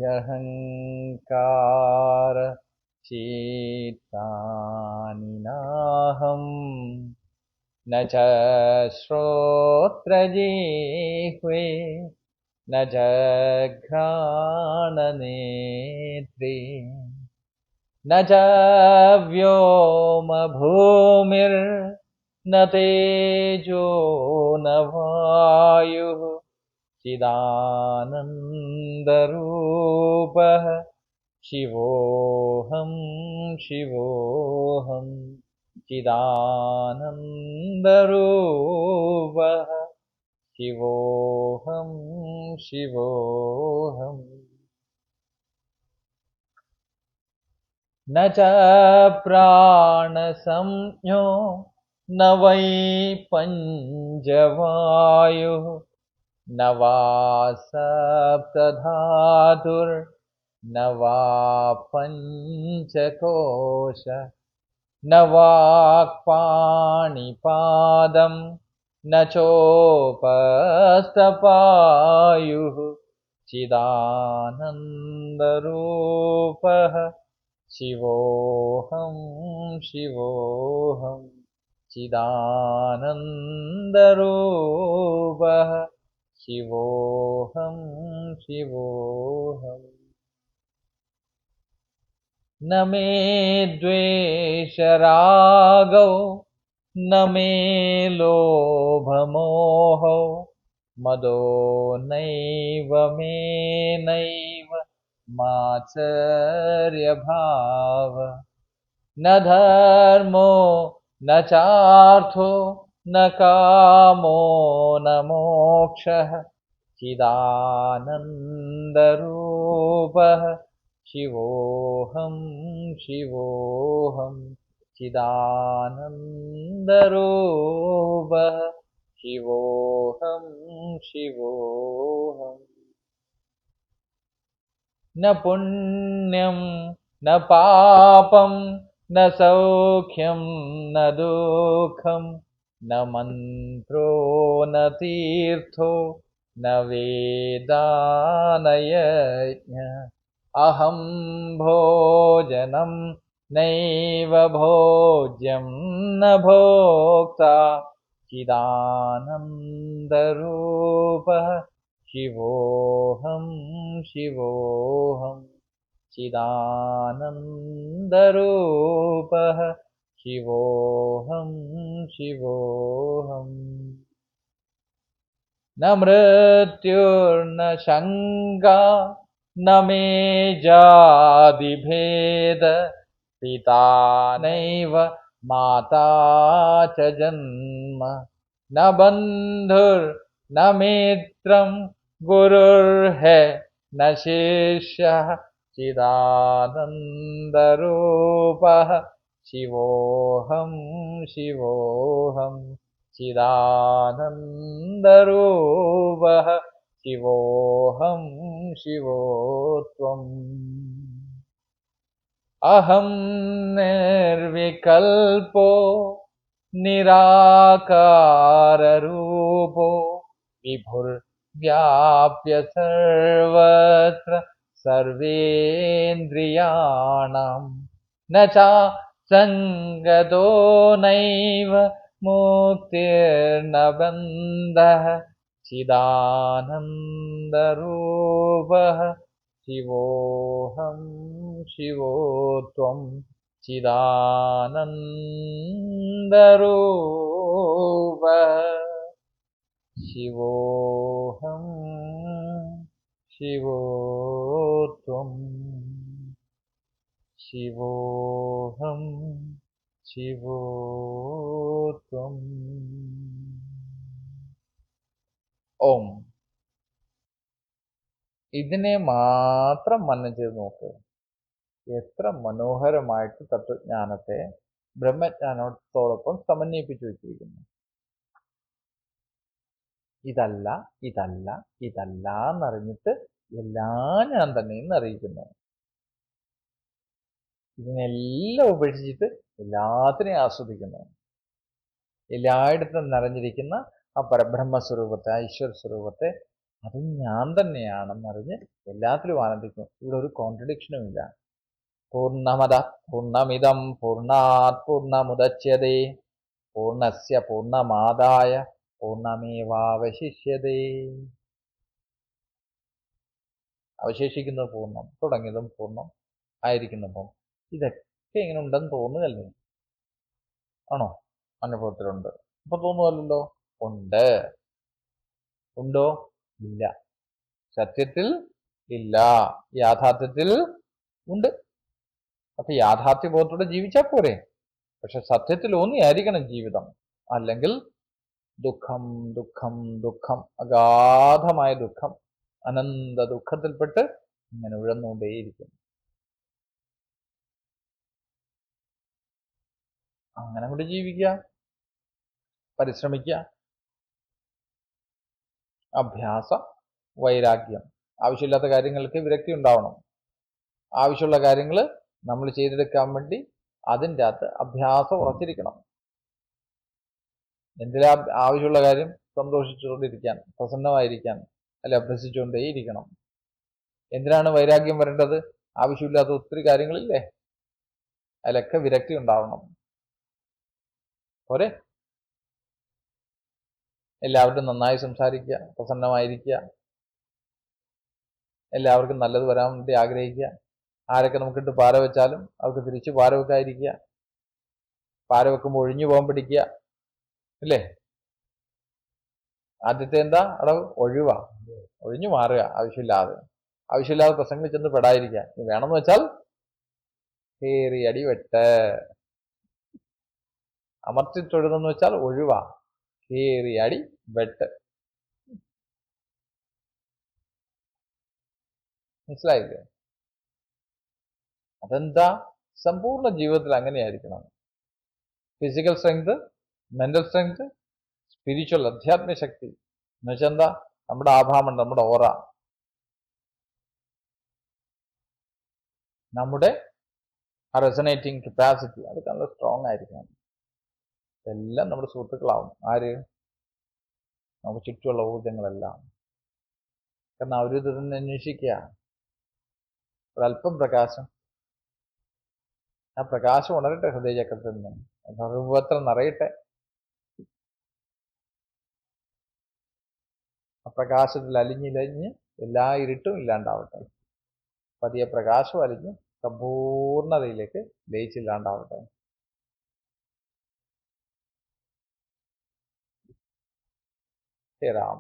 नाध्यहङ्कार चेतानि नाहं न च श्रोत्रजिह्वे न च घ्राणनेत्रे न च व्योमभूमिर्न तेजो न वायुः चिदानन्दरूपः शिवोऽहं शिवोऽहं चिदानन्दरूपः शिवोऽहं शिवोऽहम् न च प्राणसंज्ञो न वै पञ्चवायुः न वा सप्तधातुर्न वा पञ्चकोश न वाक्पाणिपादं न चोपस्थपायुः चिदानन्दरूपः शिवोऽहं शिवोऽहं चिदानन्दरूपः शिवोऽहं शिवोऽहम् न मे द्वेषरागौ न मे लोभमोहौ मदो नैव मे नैव मात्सर्यभाव न धर्मो न चार्थो न कामो न मोक्षः चिदानन्दरूपः शिवोऽहं शिवोऽहं चिदानन्दरूपः शिवोऽहं शिवोऽहम् न पुण्यं न पापं न सौख्यं न दुःखं न मन्त्रो न तीर्थो न वेदानयज्ञ अहं भोजनं नैव भोज्यं न भोक्ता चिदानन्दरूपः शिवोऽहं शिवोऽहं चिदानन्दरूपः शिवोऽहं शिवोऽहम् न मृत्युर्न शङ्का न मे जातिभेद पिता नैव माता च जन्म न बन्धुर्न मित्रं गुरुर्हे न शिष्यः चिदानन्दरूपः शिवोऽहं शिवोऽहं चिदानन्दरूपः शिवोऽहं शिवोत्वम् अहं निर्विकल्पो निराकाररूपो विभुर्व्याप्य सर्वत्र सर्वेन्द्रियाणां न चासङ्गतो नैव मुक्तिर्न बन्धः चिदानन्दरूपः शिवोऽहं शिवोत्वं चिदानन्दरूपः शिवोऽहं शिवोत्वं शिवोऽहं शिवोत्वम् ഓം. ഇതിനെ മാത്രം മനനം ചെയ്ത് നോക്കുക. എത്ര മനോഹരമായിട്ട് തത്വജ്ഞാനത്തെ ബ്രഹ്മജ്ഞാനത്തോടൊപ്പം സമന്വയിപ്പിച്ചു വെച്ചിരിക്കുന്നു. ഇതല്ല ഇതല്ല ഇതല്ല എന്നറിഞ്ഞിട്ട് എല്ലാം ഞാൻ തന്നെ എന്നറിയിക്കുന്നു. ഇതിനെല്ലാം ഉപേക്ഷിച്ചിട്ട് എല്ലാത്തിനെയും ആസ്വദിക്കുന്നു. എല്ലായിടത്തും നിറഞ്ഞിരിക്കുന്ന ആ പരബ്രഹ്മസ്വരൂപത്തെ, ആ ഈശ്വര സ്വരൂപത്തെ അത് ഞാൻ തന്നെയാണെന്നറിഞ്ഞ് എല്ലാത്തിലും ആനന്ദിക്കും. ഇവിടെ ഒരു കോൺട്രഡിക്ഷനും ഇല്ല. പൂർണ്ണമദ പൂർണ്ണമിദം പൂർണ്ണാത് പൂർണ്ണമുദച്യതേ പൂർണ്ണസ്യ പൂർണ്ണമാദായ പൂർണ്ണമേവാവശിഷ്യതേ. അവശേഷിക്കുന്നത് പൂർണ്ണം, തുടങ്ങിയതും പൂർണ്ണം, ആയിരിക്കുന്നതും. ഇതൊക്കെ ഇങ്ങനെ ഉണ്ടെന്ന് തോന്നുകയല്ലേ? ആണോ? അനുഭവത്തിലുണ്ട്. അപ്പൊ തോന്നുമല്ലോ ഉണ്ട്. ഉണ്ടോ? ഇല്ല. സത്യത്തിൽ ഇല്ല, യാഥാർത്ഥ്യത്തിൽ ഉണ്ട്. അപ്പൊ യാഥാർത്ഥ്യബോധത്തോടെ ജീവിച്ചാൽ പോരെ. പക്ഷെ സത്യത്തിൽ ഊന്നിയായിരിക്കണം ജീവിതം. അല്ലെങ്കിൽ ദുഃഖം ദുഃഖം ദുഃഖം, അഗാധമായ ദുഃഖം, അനന്ത ദുഃഖത്തിൽപ്പെട്ട് ഇങ്ങനെ ഉഴന്നുകൊണ്ടേയിരിക്കും. അങ്ങനെ കൊണ്ട് ജീവിക്കുക, പരിശ്രമിക്കുക. അഭ്യാസ വൈരാഗ്യം. ആവശ്യമില്ലാത്ത കാര്യങ്ങൾക്ക് വിരക്തി ഉണ്ടാവണം. ആവശ്യമുള്ള കാര്യങ്ങൾ നമ്മൾ ചെയ്തെടുക്കാൻ വേണ്ടി അതിൻ്റെ അകത്ത് അഭ്യാസം ഉറച്ചിരിക്കണം. എന്തിനാ ആവശ്യമുള്ള കാര്യം? സന്തോഷിച്ചുകൊണ്ടിരിക്കാൻ, പ്രസന്നമായിരിക്കാൻ, അല്ല അഭ്യസിച്ചുകൊണ്ടേയിരിക്കണം. എന്തിനാണ് വൈരാഗ്യം വരേണ്ടത്? ആവശ്യമില്ലാത്ത ഒത്തിരി കാര്യങ്ങളില്ലേ, അതിലൊക്കെ വിരക്തി ഉണ്ടാവണം. പോരെ? എല്ലാവരും നന്നായി സംസാരിക്കുക, പ്രസന്നമായിരിക്കുക, എല്ലാവർക്കും നല്ലത് വരാൻ വേണ്ടി ആഗ്രഹിക്കുക. ആരൊക്കെ നമുക്കിട്ട് പാര വെച്ചാലും അവർക്ക് തിരിച്ച് പാര വെക്കാതിരിക്കുക. പാര വെക്കുമ്പോൾ ഒഴിഞ്ഞു പോകാൻ പിടിക്കുക, ഇല്ലേ? ആദ്യത്തെ എന്താ? അവിടെ ഒഴിവാ, ഒഴിഞ്ഞു മാറുക. ആവശ്യമില്ലാതെ പ്രസംഗം ചെന്ന് പെടാതിരിക്കുക. ഇനി വേണമെന്ന് വെച്ചാൽ കയറി അടി വെട്ട്. അമർത്തി തൊഴുതെന്ന് വെച്ചാൽ ഒഴിവാ, കയറി അടി വെട്ട്. മനസ്സിലായില്ലേ? അതെന്താ? സമ്പൂർണ്ണ ജീവിതത്തിൽ അങ്ങനെയായിരിക്കണം. Physical strength, mental strength, spiritual അധ്യാത്മിക ശക്തി എന്ന് വെച്ചാൽ എന്താ? നമ്മുടെ ആഭാമണ്ഡലം, നമ്മുടെ ഓറ, നമ്മുടെ റെസനേറ്റിംഗ് കപ്പാസിറ്റി, അതൊക്കെ നല്ല സ്ട്രോങ് ആയിരിക്കണം. എല്ലാം നമ്മുടെ സുഹൃത്തുക്കളാവും. ആര്? നമുക്ക് ചുറ്റുമുള്ള ഊർജങ്ങളെല്ലാം. കാരണം അവരിത് തന്നെ അന്വേഷിക്കുക. ഒരല്പം പ്രകാശം, ആ പ്രകാശം ഉണരട്ടെ ഹൃദയചക്രത്തിൽ നിന്ന്, ഭഗവത്ര നിറയട്ടെ. ആ പ്രകാശത്തിൽ അലിഞ്ഞിലഞ്ഞ് എല്ലാ ഇരുട്ടും ഇല്ലാണ്ടാവട്ടെ. പതിയെ പ്രകാശം അലിഞ്ഞ് സമ്പൂർണതയിലേക്ക് ലയിച്ചില്ലാണ്ടാവട്ടെ. ശ്രീറാം.